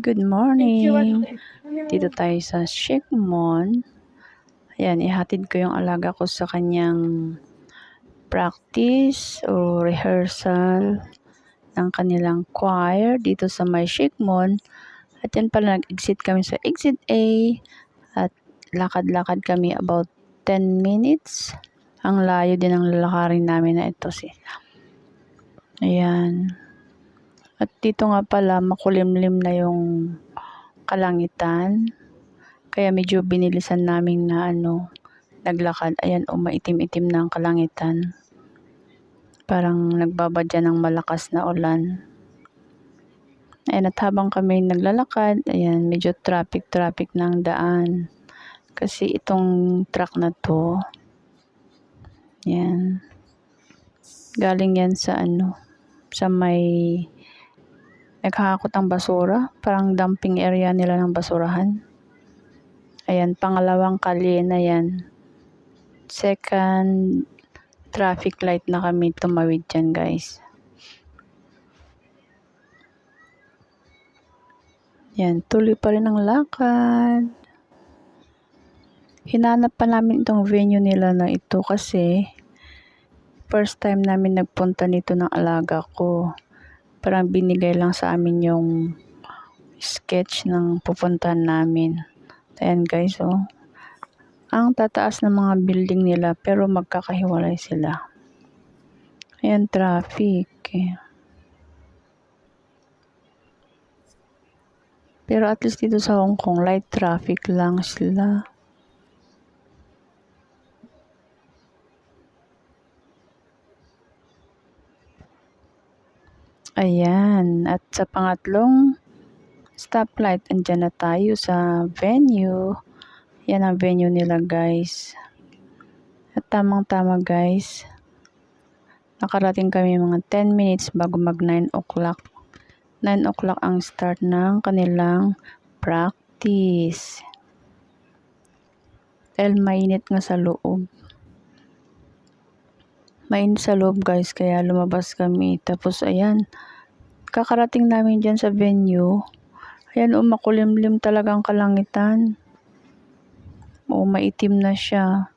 Good morning. Dito tayo sa Shikmon. Ayan, ihatid ko yung alaga ko sa kanyang practice o rehearsal ng kanilang choir dito sa may Shikmon. At yan pala, nag-exit kami sa exit A at lakad-lakad kami about 10 minutes. Ang layo din ang lalakarin namin na ito. Ayan. At dito nga pala, makulimlim na yung kalangitan. Kaya medyo binilisan namin na naglakad. Ayan, maitim-itim na ang kalangitan. Parang nagbabadya ng malakas na ulan. Ayan, at habang kami naglalakad, ayan, medyo traffic ng daan. Kasi itong truck na to, ayan, galing yan sa sa may naghahakot ng basura, parang dumping area nila ng basurahan. Ayan, pangalawang kalye na yan. Second traffic light na kami tumawid dyan, guys. Yan, tuloy pa rin ang lakad. Hinanap pa namin itong venue nila na ito kasi first time namin nagpunta nito ng alaga ko. Parang binigay lang sa amin yung sketch ng pupuntahan namin. Ayan guys, ang tataas ng mga building nila pero magkakahiwalay sila. Ayan, traffic. Pero at least dito sa Hong Kong, light traffic lang sila. Ayan, at sa pangatlong stoplight, andyan na tayo sa venue. Yan ang venue nila, guys. At tamang-tama, guys. Nakarating kami mga 10 minutes bago mag 9 o'clock. 9 o'clock ang start ng kanilang practice. Dahil mainit nga sa loob. Mainit sa loob, guys, kaya lumabas kami. Tapos, ayan, kakarating namin dyan sa venue. Ayan, makulimlim talaga ang kalangitan. Maitim na siya.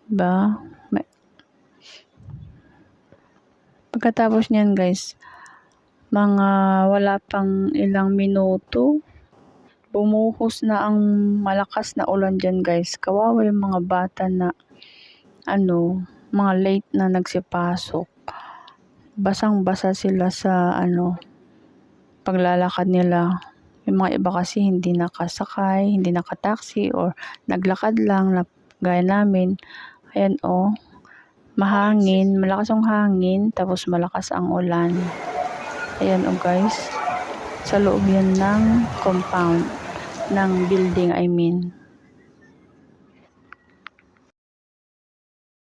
Ba? Pagkatapos niyan, guys, mga wala pang ilang minuto, bumuhos na ang malakas na ulan dyan, guys. Kawawa yung mga bata na mga late na nagsipasok. Basang-basa sila sa paglalakad nila. Yung mga iba kasi hindi nakasakay, hindi nakataksi or naglakad lang na gaya namin. Ayan mahangin, malakas ang hangin, tapos malakas ang ulan. Ayan guys, sa loob yan ng compound ng building,